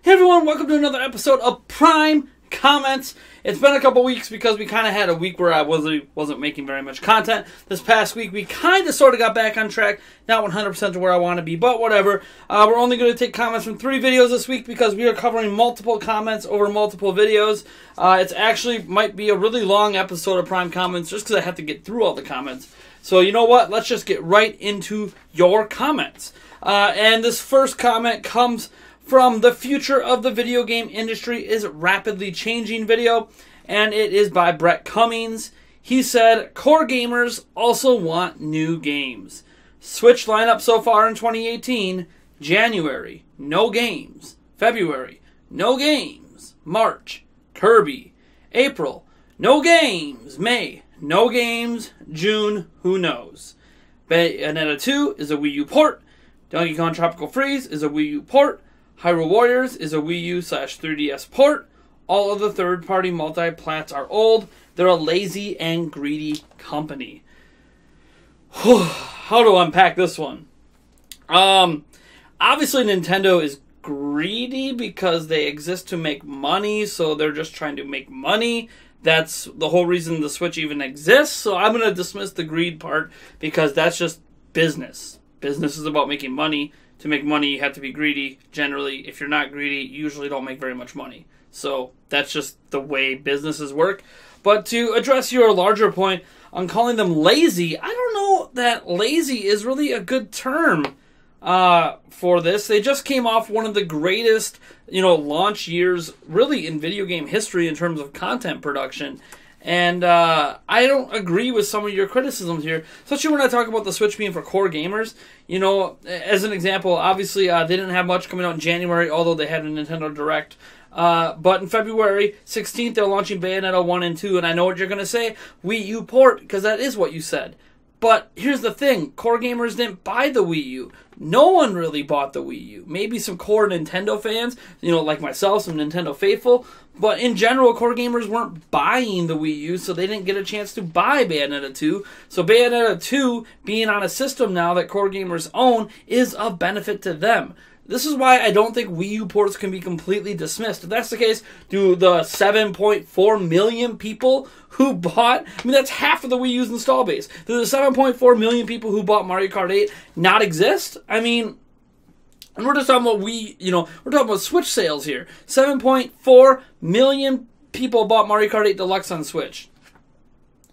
Hey everyone, welcome to another episode of Prime Comments. It's been a couple weeks because we kind of had a week where I wasn't making very much content. This past week we kind of sort of got back on track. Not 100% to where I want to be, but whatever. We're only going to take comments from 3 videos this week because we are covering multiple comments over multiple videos. It's actually might be a really long episode of Prime Comments just because I have to get through all the comments. So you know what? Let's just get right into your comments. And this first comment comes from the future of the video game industry is rapidly changing video, and it is by Brett Cummings. He said, core gamers also want new games. Switch lineup so far in 2018, January, no games. February, no games. March, Kirby. April, no games. May, no games. June, who knows. Bayonetta 2 is a Wii U port. Donkey Kong Tropical Freeze is a Wii U port. Hyrule Warriors is a Wii U/3DS port. All of the third-party multi-plats are old. They're a lazy and greedy company. How to unpack this one? Obviously Nintendo is greedy because they exist to make money, so they're just trying to make money. That's the whole reason the Switch even exists, so I'm going to dismiss the greed part because that's just business. Business is about making money. To make money, you have to be greedy. Generally, if you're not greedy, you usually don't make very much money. So that's just the way businesses work. But to address your larger point on calling them lazy, I don't know that lazy is really a good term for this. They just came off one of the greatest, launch years really in video game history in terms of content production. And I don't agree with some of your criticisms here, especially when I talk about the Switch being for core gamers. As an example, obviously they didn't have much coming out in January, although they had a Nintendo Direct. But in February 16th, they're launching Bayonetta 1 and 2, and I know what you're going to say, Wii U port, because that is what you said. But here's the thing, core gamers didn't buy the Wii U. No one really bought the Wii U. Maybe some core Nintendo fans, like myself, some Nintendo faithful. But in general, core gamers weren't buying the Wii U, so they didn't get a chance to buy Bayonetta 2. So Bayonetta 2 being on a system now that core gamers own is a benefit to them. This is why I don't think Wii U ports can be completely dismissed. If that's the case, do the 7.4 million people who bought... that's half of the Wii U's install base. Do the 7.4 million people who bought Mario Kart 8 not exist? And we're just talking about we're talking about Switch sales here. 7.4 million people bought Mario Kart 8 Deluxe on Switch.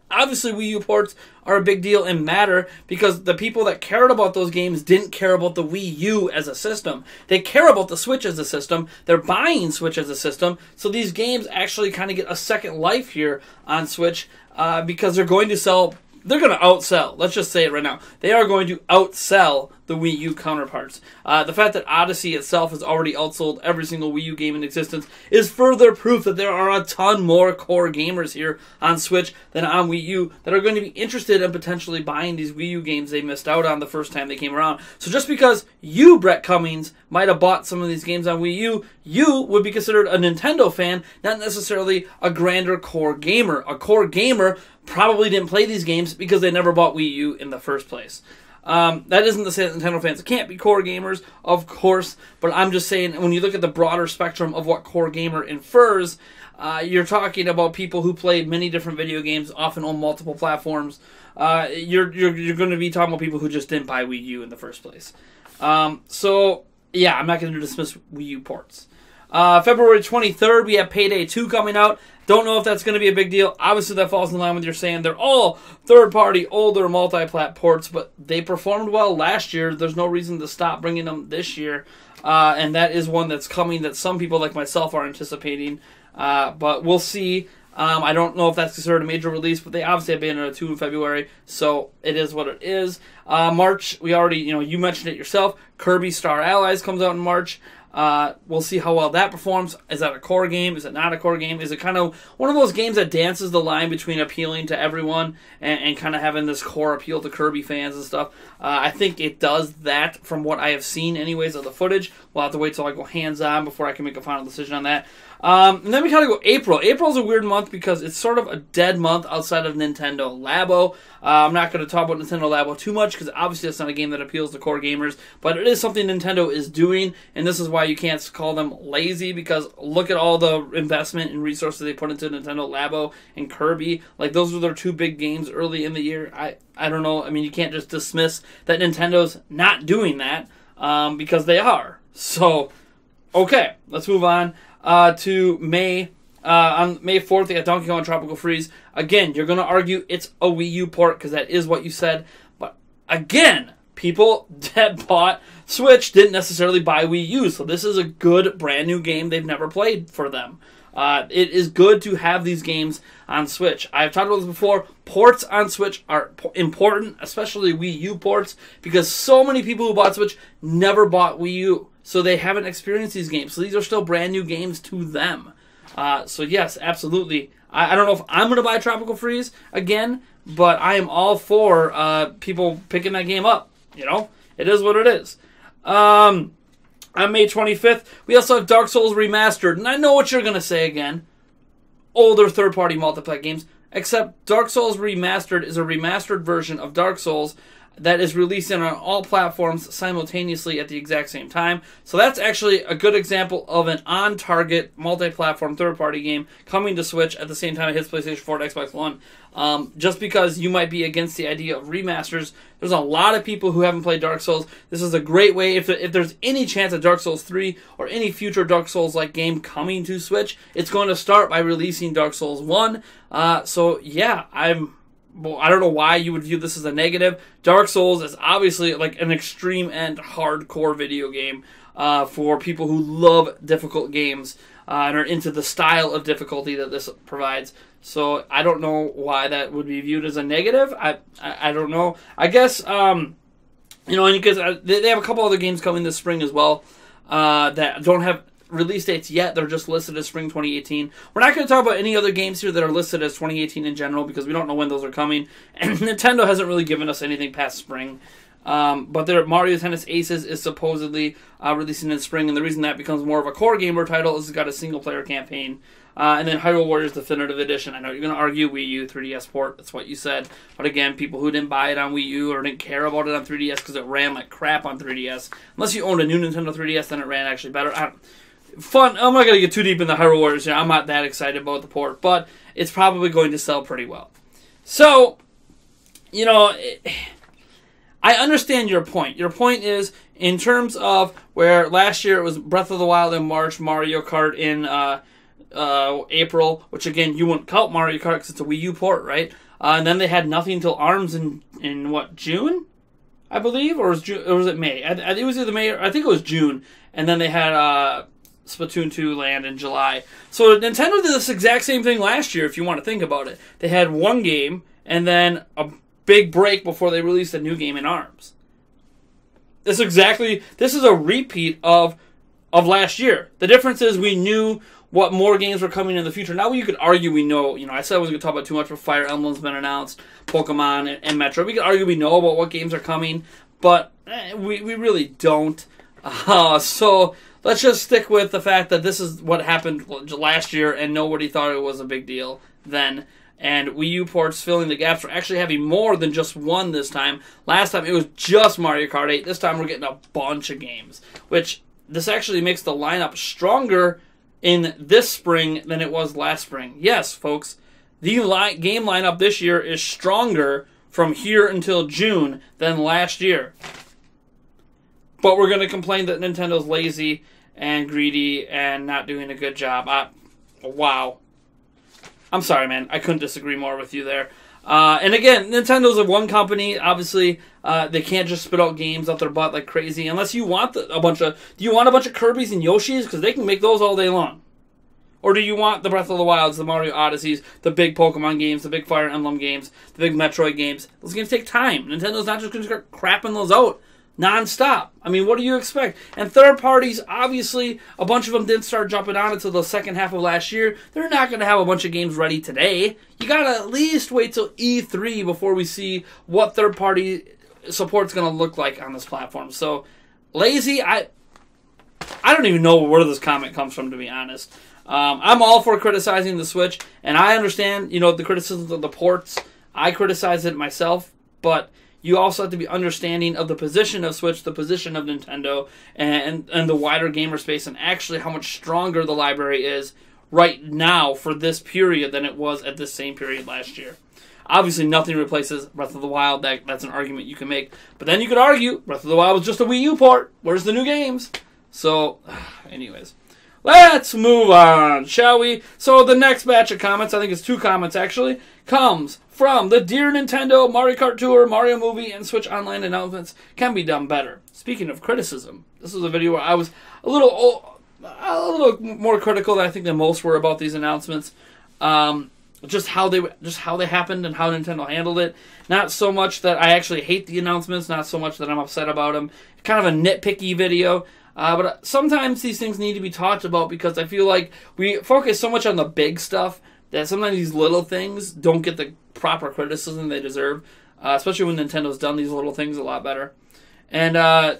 Obviously, Wii U ports are a big deal and matter because the people that cared about those games didn't care about the Wii U as a system. They care about the Switch as a system. They're buying Switch as a system. So these games actually kind of get a second life here on Switch because they're going to sell... They're going to outsell. Let's just say it right now. They are going to outsell the Wii U counterparts. The fact that Odyssey itself has already outsold every single Wii U game in existence is further proof that there are a ton more core gamers here on Switch than on Wii U that are going to be interested in potentially buying these Wii U games they missed out on the first time they came around. So just because you, Brett Cummings, might have bought some of these games on Wii U, you would be considered a Nintendo fan, not necessarily a grander core gamer. A core gamer probably didn't play these games because they never bought Wii U in the first place. That isn't to say that Nintendo fans can't be core gamers, of course, but I'm just saying when you look at the broader spectrum of what core gamer infers, you're talking about people who played many different video games, often on multiple platforms. You're going to be talking about people who just didn't buy Wii U in the first place. So, yeah, I'm not going to dismiss Wii U ports. February 23rd, we have Payday 2 coming out. Don't know if that's going to be a big deal. Obviously, that falls in line with your saying they're all third-party, older, multi-plat ports, but they performed well last year. There's no reason to stop bringing them this year, and that is one that's coming that some people like myself are anticipating, but we'll see. I don't know if that's considered a major release, but they obviously have Bayonetta 2 in February, so it is what it is. March, we already, you mentioned it yourself. Kirby Star Allies comes out in March. We'll see how well that performs. Is that a core game? Is it not a core game? Is it kind of one of those games that dances the line between appealing to everyone and kind of having this core appeal to Kirby fans and stuff? I think it does that from what I have seen anyways of the footage. We'll have to wait till I go hands-on before I can make a final decision on that. And then we kind of go April. April's a weird month because it's sort of a dead month outside of Nintendo Labo. I'm not going to talk about Nintendo Labo too much because obviously it's not a game that appeals to core gamers, but it is something Nintendo is doing, and this is why why you can't call them lazy, because look at all the investment and resources they put into Nintendo Labo and Kirby. Like, those were their 2 big games early in the year. I don't know. I mean, you can't just dismiss that Nintendo's not doing that, because they are. So, okay, let's move on to May. On May 4th, they got Donkey Kong Tropical Freeze. Again, you're going to argue it's a Wii U port, because that is what you said. But again, people that bought Switch didn't necessarily buy Wii U, so this is a good, brand new game they've never played for them. It is good to have these games on Switch. I've talked about this before. Ports on Switch are important, especially Wii U ports, because so many people who bought Switch never bought Wii U, so they haven't experienced these games. So these are still brand new games to them. So yes, absolutely. I don't know if I'm going to buy Tropical Freeze again, but I am all for people picking that game up. You know, it is what it is. On May 25th, we also have Dark Souls Remastered. And I know what you're going to say again. Older third-party multiplayer games. Except Dark Souls Remastered is a remastered version of Dark Souls that is releasing on all platforms simultaneously at the exact same time. So that's actually a good example of an on-target multi-platform third-party game coming to Switch at the same time it hits PlayStation 4 and Xbox One. Just because you might be against the idea of remasters, there's a lot of people who haven't played Dark Souls. This is a great way, if there's any chance of Dark Souls 3 or any future Dark Souls-like game coming to Switch, it's going to start by releasing Dark Souls 1. So yeah, I don't know why you would view this as a negative. Dark Souls is obviously like an extreme end hardcore video game for people who love difficult games and are into the style of difficulty that this provides. So I don't know why that would be viewed as a negative. I don't know. I guess, and because they have a couple other games coming this spring as well that don't have release dates yet. They're just listed as spring 2018. We're not going to talk about any other games here that are listed as 2018 in general, because we don't know when those are coming. And Nintendo hasn't really given us anything past spring. But their Mario Tennis Aces is supposedly releasing in spring, and the reason that becomes more of a core gamer title is it's got a single-player campaign. And then Hyrule Warriors Definitive Edition. I know you're going to argue Wii U 3DS port. That's what you said. But again, people who didn't buy it on Wii U or didn't care about it on 3DS because it ran like crap on 3DS. Unless you owned a new Nintendo 3DS, then it ran actually better. Fun. I'm not going to get too deep in the Hyrule Warriors here. I'm not that excited about the port, but it's probably going to sell pretty well. So, I understand your point. Your point is, in terms of where last year it was Breath of the Wild in March, Mario Kart in April, which again, you wouldn't count Mario Kart because it's a Wii U port, right? And then they had nothing until ARMS in what, June? I believe? Or was it May? It was either May or I think it was June. And then they had Splatoon 2 land in July. So Nintendo did this exact same thing last year, if you want to think about it. They had one game, and then a big break before they released a new game in ARMS. This is a repeat of last year. The difference is we knew what more games were coming in the future. Now you could argue we know, I said I wasn't going to talk about too much, but Fire Emblem's been announced, Pokemon, and Metro. We could argue we know about what games are coming, but we really don't. So let's just stick with the fact that this is what happened last year, and nobody thought it was a big deal then. And Wii U ports filling the gaps. We're actually having more than just one this time. Last time it was just Mario Kart 8. This time we're getting a bunch of games, which this actually makes the lineup stronger in this spring than it was last spring. Yes, folks, the game lineup this year is stronger from here until June than last year. But we're going to complain that Nintendo's lazy and greedy and not doing a good job. Wow. I'm sorry, man. I couldn't disagree more with you there. And again, Nintendo's a one company. Obviously, they can't just spit out games out their butt like crazy unless you want a bunch of Kirby's and Yoshi's? Because they can make those all day long. Or do you want the Breath of the Wilds, the Mario Odysseys, the big Pokemon games, the big Fire Emblem games, the big Metroid games? Those games take time. Nintendo's not just going to start crapping those out non-stop. I mean, what do you expect? And third parties, obviously, a bunch of them didn't start jumping on until the second half of last year. They're not going to have a bunch of games ready today. You got to at least wait till E3 before we see what third-party support's going to look like on this platform. So, lazy, I don't even know where this comment comes from, to be honest. I'm all for criticizing the Switch, and I understand, the criticisms of the ports. I criticize it myself, but you also have to be understanding of the position of Switch, the position of Nintendo, and the wider gamer space, and actually how much stronger the library is right now for this period than it was at this same period last year. Obviously, nothing replaces Breath of the Wild. That's an argument you can make. But then you could argue Breath of the Wild was just a Wii U port. Where's the new games? So, anyways. Let's move on, shall we? So the next batch of comments, I think it's 2 comments actually, comes from the Dear Nintendo, Mario Kart Tour, Mario Movie, and Switch Online announcements can be done better. Speaking of criticism, this was a video where I was a little more critical than I think than most were about these announcements. Just how they happened and how Nintendo handled it. Not so much that I actually hate the announcements, not so much that I'm upset about them. Kind of a nitpicky video. But sometimes these things need to be talked about because I feel like we focus so much on the big stuff that sometimes these little things don't get the proper criticism they deserve, especially when Nintendo's done these little things a lot better. And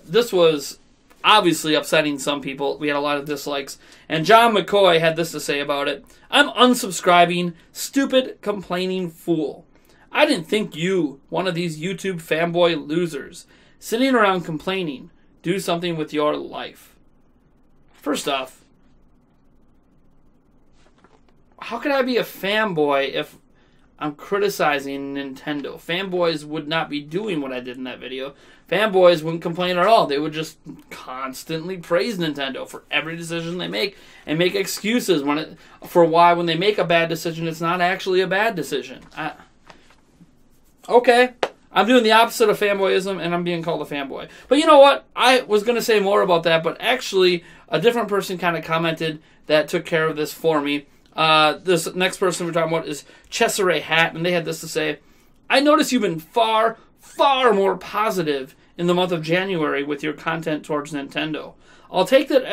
this was obviously upsetting some people. We had a lot of dislikes. And John McCoy had this to say about it. I'm unsubscribing, stupid, complaining fool. I didn't think you, one of these YouTube fanboy losers, sitting around complaining. Do something with your life. First off, how could I be a fanboy if I'm criticizing Nintendo? Fanboys would not be doing what I did in that video. Fanboys wouldn't complain at all. They would just constantly praise Nintendo for every decision they make and make excuses for why when they make a bad decision, it's not actually a bad decision. Okay. I'm doing the opposite of fanboyism, and I'm being called a fanboy. But you know what? I was going to say more about that, but actually, a different person kind of commented that took care of this for me. This next person we're talking about is Cesare Hat, and they had this to say, I notice you've been far, far more positive in the month of January with your content towards Nintendo. I'll take that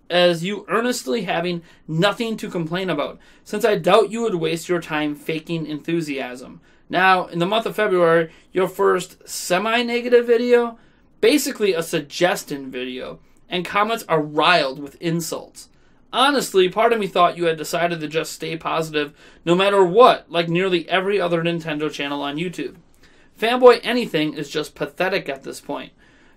as you earnestly having nothing to complain about, since I doubt you would waste your time faking enthusiasm. Now, in the month of February, your first semi-negative video, basically a suggestion video, and comments are riled with insults. Honestly, part of me thought you had decided to just stay positive no matter what, like nearly every other Nintendo channel on YouTube. Fanboy anything is just pathetic at this point.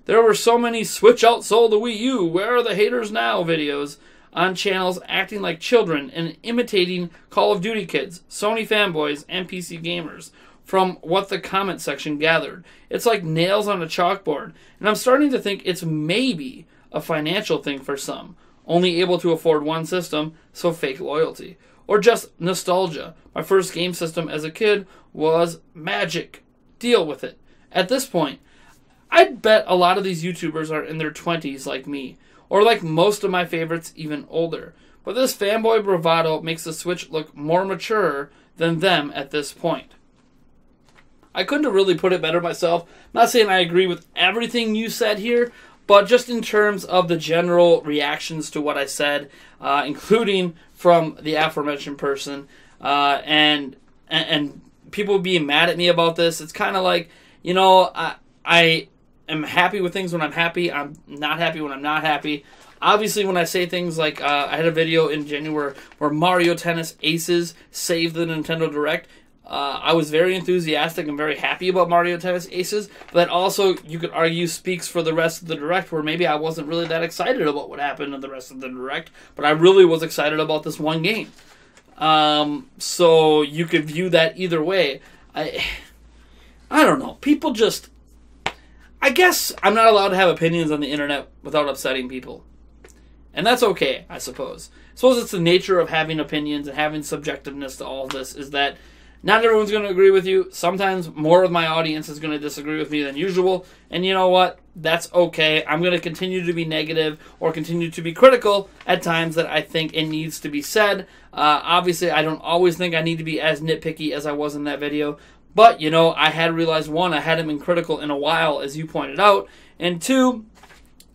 There were so many Switch outsold the Wii U, where are the haters now videos on channels acting like children and imitating Call of Duty kids, Sony fanboys, and PC gamers. From what the comment section gathered, it's like nails on a chalkboard, and I'm starting to think it's maybe a financial thing for some, only able to afford one system, so fake loyalty. Or just nostalgia. My first game system as a kid was Magic. Deal with it. At this point, I'd bet a lot of these YouTubers are in their 20s like me, or like most of my favorites, even older. But this fanboy bravado makes the Switch look more mature than them at this point. I couldn't have really put it better myself. I'm not saying I agree with everything you said here, but just in terms of the general reactions to what I said, including from the aforementioned person, and people being mad at me about this, it's kind of like, you know, I am happy with things when I'm happy. I'm not happy when I'm not happy. Obviously, when I say things like, I had a video in January where Mario Tennis Aces saved the Nintendo Direct. I was very enthusiastic and very happy about Mario Tennis Aces, but that also, you could argue, speaks for the rest of the Direct, where maybe I wasn't really that excited about what happened in the rest of the Direct, but I really was excited about this one game. So you could view that either way. I don't know. People just... I guess I'm not allowed to have opinions on the internet without upsetting people. And that's okay, I suppose. I suppose it's the nature of having opinions and having subjectiveness to all this, is that not everyone's going to agree with you. Sometimes more of my audience is going to disagree with me than usual. And you know what? That's okay. I'm going to continue to be negative or continue to be critical at times that I think it needs to be said. Obviously, I don't always think I need to be as nitpicky as I was in that video. But, you know, I had realized, one, I hadn't been critical in a while, as you pointed out. And two,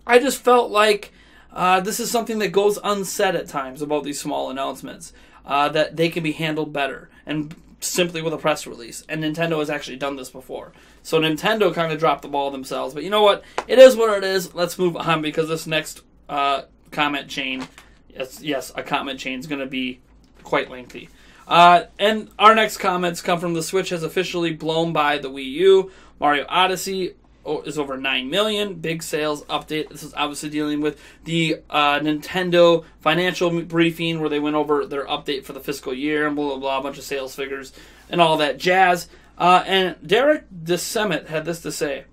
I just felt like this is something that goes unsaid at times about these small announcements. That they can be handled better. And simply with a press release. And Nintendo has actually done this before. So Nintendo kind of dropped the ball themselves. But you know what? It is what it is. Let's move on, because this next comment chain, yes, a comment chain is going to be quite lengthy. And our next comments come from the Switch has officially blown by the Wii U. Mario Odyssey is over 9 million. Big sales update. This is obviously dealing with the Nintendo financial briefing where they went over their update for the fiscal year and blah, blah, blah, a bunch of sales figures and all that jazz. And Derek DeSemet had this to say.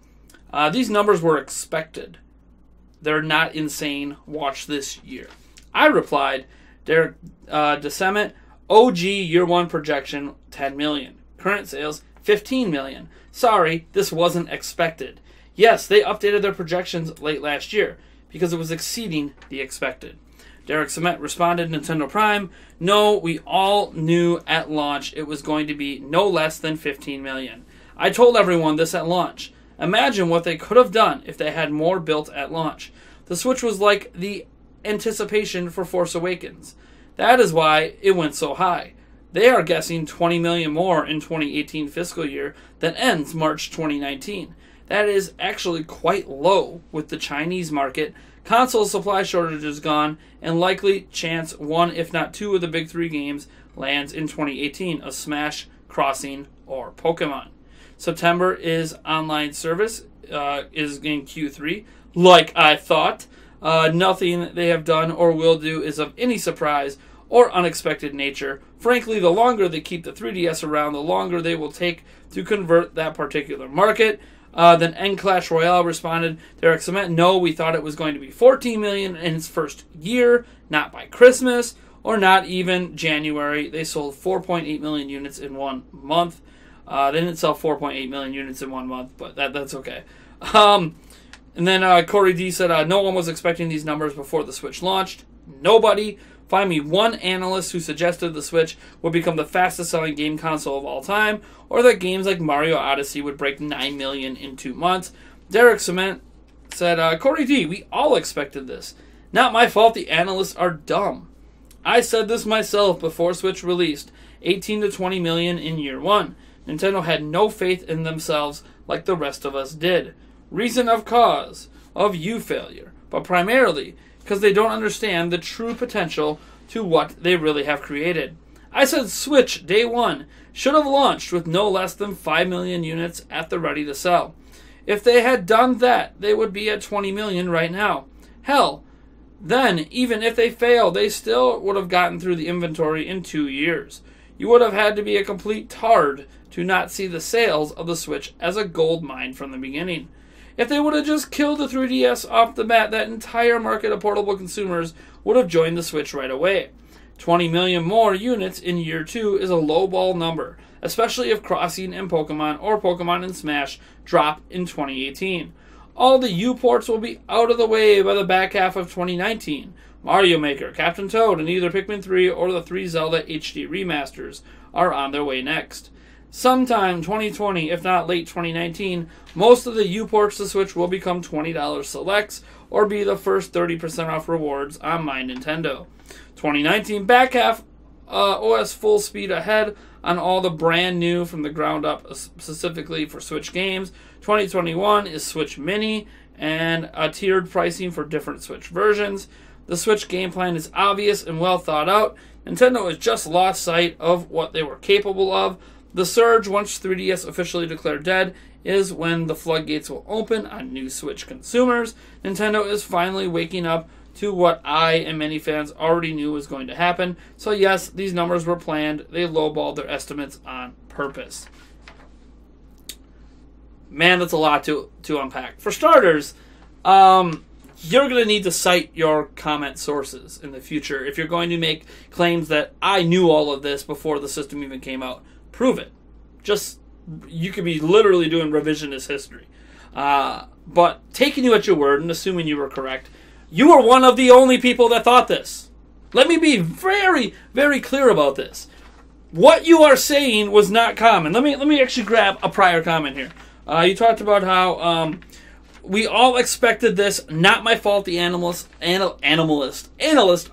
These numbers were expected. They're not insane. Watch this year. I replied, Derek DeSemet, OG year one projection, 10 million. Current sales, 15 million. Sorry, this wasn't expected. Yes, they updated their projections late last year because it was exceeding the expected. Derek Cement responded, Nintendo Prime, no, we all knew at launch it was going to be no less than 15 million. I told everyone this at launch. Imagine what they could have done if they had more built at launch. The Switch was like the anticipation for Force Awakens. That is why it went so high. They are guessing 20 million more in 2018 fiscal year that ends March 2019. That is actually quite low with the Chinese market, console supply shortages gone, and likely chance one if not two of the big three games lands in 2018 of Smash, Crossing, or Pokemon. September is online service, is in Q3. Like I thought, nothing they have done or will do is of any surprise or unexpected nature. Frankly, the longer they keep the 3DS around, the longer they will take to convert that particular market. Then N Clash Royale responded, Derek Cement, no, we thought it was going to be 14 million in its first year, not by Christmas, or not even January. They sold 4.8 million units in 1 month. They didn't sell 4.8 million units in 1 month, but that's okay. And then Corey D said, no one was expecting these numbers before the Switch launched. Nobody. Find me one analyst who suggested the Switch would become the fastest selling game console of all time, or that games like Mario Odyssey would break 9 million in 2 months. Derek Cement said, Corey D, we all expected this. Not my fault the analysts are dumb. I said this myself before Switch released, 18 to 20 million in year one. Nintendo had no faith in themselves like the rest of us did. Reason of cause of you failure, but primarily because they don't understand the true potential to what they really have created. I said Switch, day one, should have launched with no less than 5 million units at the ready to sell. If they had done that, they would be at 20 million right now. Hell, then, even if they failed, they still would have gotten through the inventory in 2 years. You would have had to be a complete tard to not see the sales of the Switch as a gold mine from the beginning. If they would have just killed the 3DS off the bat, that entire market of portable consumers would have joined the Switch right away. 20 million more units in year 2 is a lowball number, especially if Crossing and Pokemon or Pokemon and Smash drop in 2018. All the U ports will be out of the way by the back half of 2019. Mario Maker, Captain Toad, and either Pikmin 3 or the 3 Zelda HD remasters are on their way next. Sometime 2020, if not late 2019, most of the U-ports to Switch will become $20 selects or be the first 30% off rewards on My Nintendo. 2019 back half OS full speed ahead on all the brand new from the ground up specifically for Switch games. 2021 is Switch Mini and a tiered pricing for different Switch versions. The Switch game plan is obvious and well thought out. Nintendo has just lost sight of what they were capable of. The surge, once 3DS officially declared dead, is when the floodgates will open on new Switch consumers. Nintendo is finally waking up to what I and many fans already knew was going to happen. So yes, these numbers were planned. They lowballed their estimates on purpose. Man, that's a lot to unpack. For starters, you're going to need to cite your comment sources in the future. If you're going to make claims that I knew all of this before the system even came out, prove it. You could be literally doing revisionist history. But taking you at your word and assuming you were correct, you were one of the only people that thought this. Let me be very, very clear about this. What you are saying was not common. Let me actually grab a prior comment here. You talked about how we all expected this. Not my fault. The analysts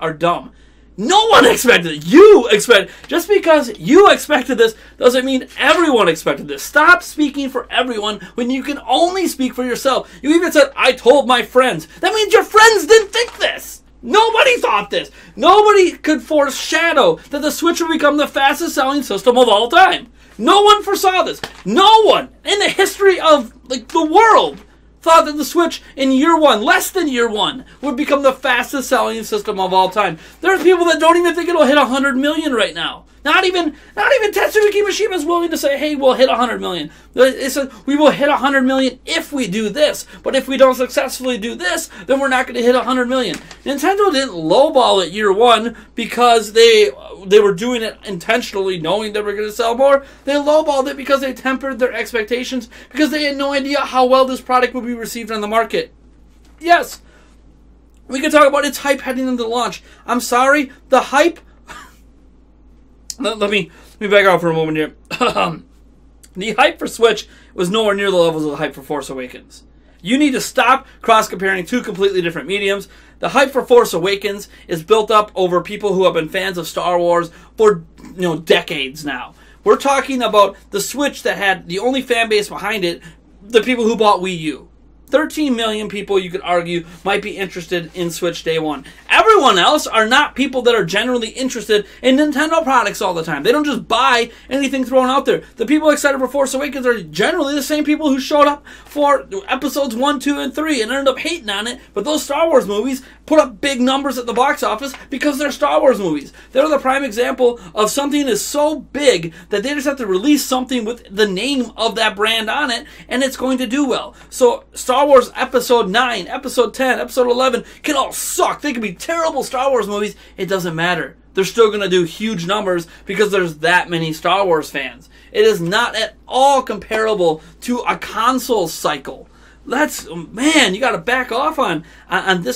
are dumb. No one expected it. You expected. Just because you expected this doesn't mean everyone expected this. Stop speaking for everyone when you can only speak for yourself. You even said, I told my friends. That means your friends didn't think this. Nobody thought this. Nobody could foreshadow that the Switch would become the fastest selling system of all time. No one foresaw this. No one in the history of the world thought that the Switch in year one, less than year one, would become the fastest selling system of all time. There's people that don't even think it'll hit 100 million right now. Not even Tetsuya Kimishima is willing to say, hey, we'll hit 100 million. It said, we will hit 100 million if we do this. But if we don't successfully do this, then we're not going to hit 100 million. Nintendo didn't lowball it year one because they were doing it intentionally, knowing they were going to sell more. They lowballed it because they tempered their expectations, because they had no idea how well this product would be received on the market. Yes, we could talk about its hype heading into the launch. I'm sorry, the hype... Let me back out for a moment here. The hype for Switch was nowhere near the levels of the hype for Force Awakens. You need to stop cross-comparing two completely different mediums. The hype for Force Awakens is built up over people who have been fans of Star Wars for decades now. We're talking about the Switch that had the only fan base behind it, the people who bought Wii U. 13 million people, you could argue, might be interested in Switch day one. Everyone else are not people that are generally interested in Nintendo products all the time. They don't just buy anything thrown out there. The people excited for Force Awakens are generally the same people who showed up for episodes 1, 2, and 3 and ended up hating on it. But those Star Wars movies put up big numbers at the box office because they're Star Wars movies. They're the prime example of something is so big that they just have to release something with the name of that brand on it, and it's going to do well. So Star Wars Episode 9, Episode 10, Episode 11 can all suck. They can be terrible Star Wars movies. It doesn't matter. They're still going to do huge numbers because there's that many Star Wars fans. It is not at all comparable to a console cycle. Man, you got to back off on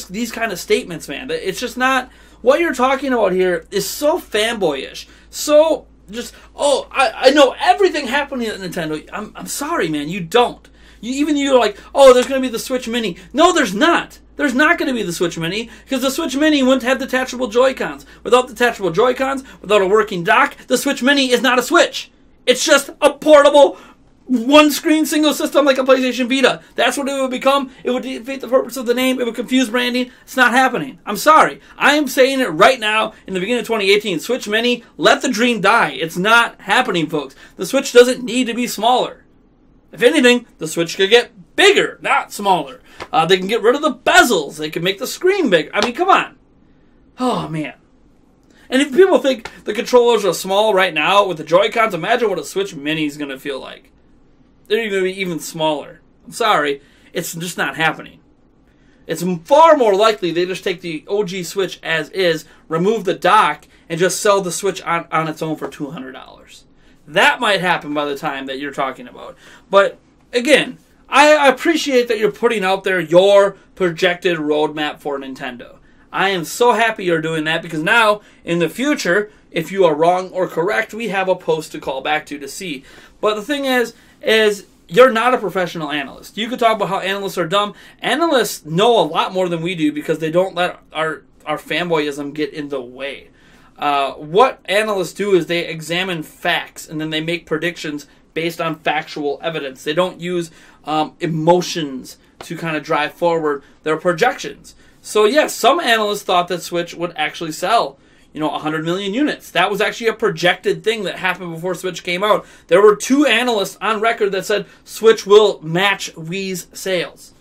these kind of statements, man. It's just not... What you're talking about here is so fanboyish. So just, I know everything happening at Nintendo. I'm sorry, man, you don't. You're like, there's going to be the Switch Mini. No, there's not. There's not going to be the Switch Mini because the Switch Mini wouldn't have detachable Joy-Cons. Without detachable Joy-Cons, without a working dock, the Switch Mini is not a Switch. It's just a portable, one-screen single system like a PlayStation Vita. That's what it would become. It would defeat the purpose of the name. It would confuse branding. It's not happening. I'm sorry. I am saying it right now in the beginning of 2018. Switch Mini, let the dream die. It's not happening, folks. The Switch doesn't need to be smaller. If anything, the Switch could get bigger, not smaller. They can get rid of the bezels. They can make the screen bigger. I mean, come on. Oh, man. And if people think the controllers are small right now with the Joy-Cons, imagine what a Switch Mini is going to feel like. They're going to be even smaller. I'm sorry. It's just not happening. It's far more likely they just take the OG Switch as is, remove the dock, and just sell the Switch on its own for $200. That might happen by the time that you're talking about. But, again, I appreciate that you're putting out there your projected roadmap for Nintendo. I am so happy you're doing that because now, in the future, if you are wrong or correct, we have a post to call back to see. But the thing is you're not a professional analyst. You could talk about how analysts are dumb. Analysts know a lot more than we do because they don't let our fanboyism get in the way. What analysts do is they examine facts and then they make predictions based on factual evidence. They don't use emotions to kind of drive forward their projections. So yes, some analysts thought that Switch would actually sell 100 million units. That was actually a projected thing that happened before Switch came out. There were 2 analysts on record that said Switch will match Wii's sales.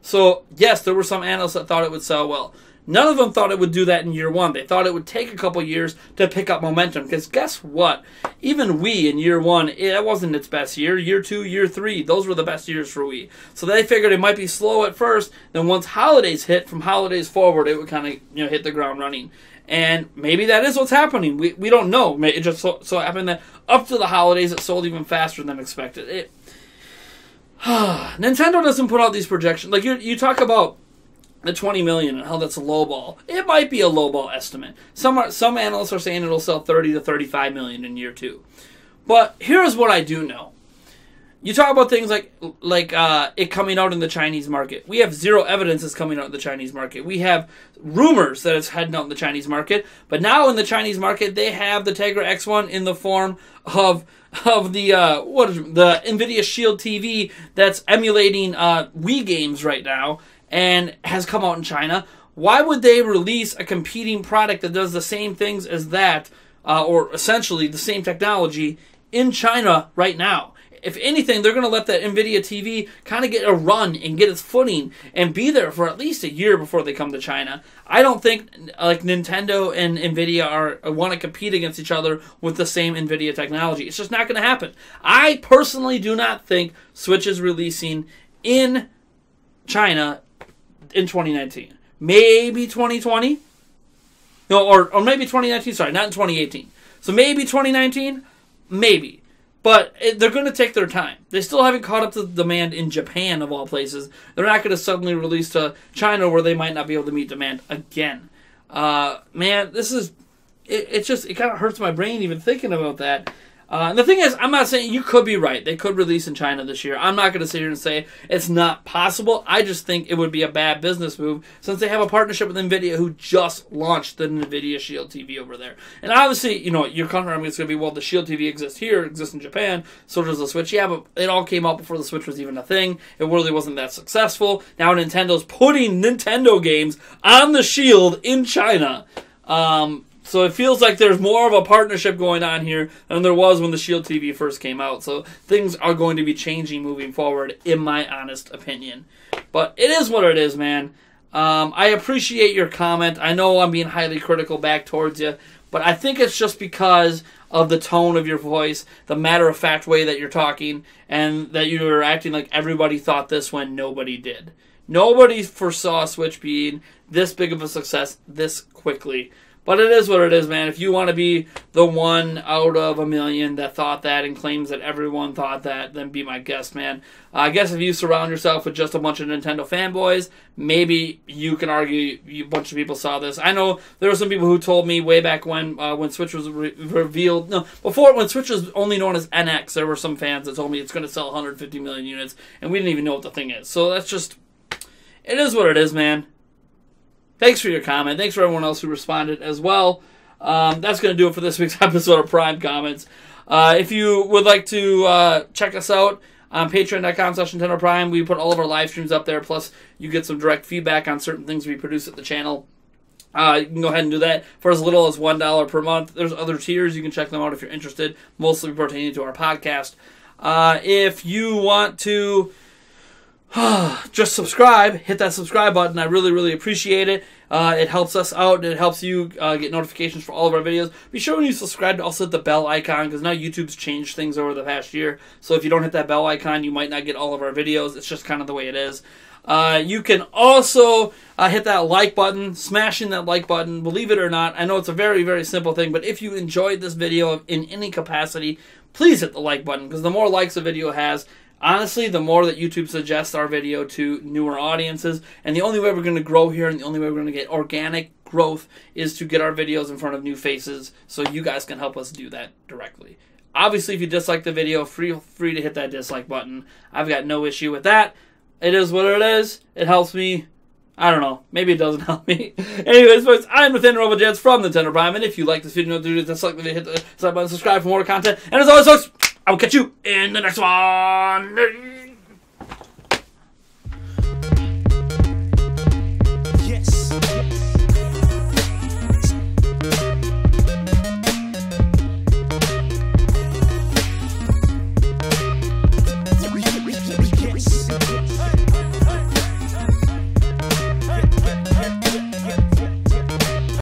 So yes, there were some analysts that thought it would sell well. None of them thought it would do that in year one. They thought it would take a couple years to pick up momentum. Because guess what? Even Wii in year one, it wasn't its best year. Year 2, year 3, those were the best years for Wii. So they figured it might be slow at first. Then once holidays hit, from holidays forward, it would kind of hit the ground running. And maybe that is what's happening. We don't know. It just so happened that up to the holidays, it sold even faster than expected. Nintendo doesn't put out these projections. Like you talk about the 20 million and how that's a lowball. It might be a lowball estimate. Some analysts are saying it'll sell 30 to 35 million in year 2. But here's what I do know. You talk about things like it coming out in the Chinese market. We have zero evidence it's coming out in the Chinese market. We have rumors that it's heading out in the Chinese market. But now in the Chinese market, they have the Tegra X1 in the form of the NVIDIA Shield TV that's emulating Wii games right now and has come out in China. Why would they release a competing product that does the same things as that, or essentially the same technology, in China right now? If anything, they're going to let that NVIDIA TV kind of get a run and get its footing and be there for at least a year before they come to China. I don't think like Nintendo and NVIDIA want to compete against each other with the same NVIDIA technology. It's just not going to happen. I personally do not think Switch is releasing in China in 2019. Maybe 2020? No, or maybe 2019. Sorry, not in 2018. So maybe 2019? Maybe. But they're going to take their time. They still haven't caught up to the demand in Japan, of all places. They're not going to suddenly release to China where they might not be able to meet demand again. Man, this is... It kind of hurts my brain even thinking about that. And the thing is, I'm not saying you could be right. They could release in China this year. I'm not going to sit here and say it's not possible. I just think it would be a bad business move since they have a partnership with NVIDIA who just launched the NVIDIA Shield TV over there. And obviously, you know, your counter argument is going to be, well, the Shield TV exists here, exists in Japan, so does the Switch. Yeah, but it all came out before the Switch was even a thing. It really wasn't that successful. Now Nintendo's putting Nintendo games on the Shield in China. So it feels like there's more of a partnership going on here than there was when the Shield TV first came out. So things are going to be changing moving forward, in my honest opinion. But it is what it is, man. I appreciate your comment. I know I'm being highly critical back towards you, but I think it's just because of the tone of your voice, the matter-of-fact way that you're talking, and that you're acting like everybody thought this when nobody did. Nobody foresaw Switch being this big of a success this quickly. But it is what it is, man. If you want to be the one out of a million that thought that and claims that everyone thought that, then be my guest, man. I guess if you surround yourself with just a bunch of Nintendo fanboys, maybe you can argue a bunch of people saw this. I know there were some people who told me way back when Switch was revealed. No, before, when Switch was only known as NX, there were some fans that told me it's going to sell 150 million units, and we didn't even know what the thing is. So that's just... It is what it is, man. Thanks for your comment. Thanks for everyone else who responded as well. That's going to do it for this week's episode of Prime Comments. If you would like to check us out on patreon.com/Nintendo Prime, we put all of our live streams up there. Plus, you get some direct feedback on certain things we produce at the channel. You can go ahead and do that for as little as $1 per month. There's other tiers. You can check them out if you're interested, mostly pertaining to our podcast. If you want to... just subscribe, hit that subscribe button. I really, really appreciate it. It helps us out, and it helps you get notifications for all of our videos. Be sure when you subscribe to also hit the bell icon, because now YouTube's changed things over the past year. So if you don't hit that bell icon, you might not get all of our videos. It's just kind of the way it is. You can also hit that like button, smashing that like button. Believe it or not, I know it's a very, very simple thing, but if you enjoyed this video in any capacity, please hit the like button, because the more likes a video has, honestly, the more that YouTube suggests our video to newer audiences. And the only way we're going to grow here and the only way we're going to get organic growth is to get our videos in front of new faces, so you guys can help us do that directly. Obviously, if you dislike the video, feel free to hit that dislike button. I've got no issue with that. It is what it is. It helps me. I don't know. Maybe it doesn't help me. Anyways, folks, I'm Nathaniel Robojets from Nintendo Prime, and if you like this video, do dislike the video, hit the sub button, subscribe for more content. And as always, folks, I will catch you in the next one.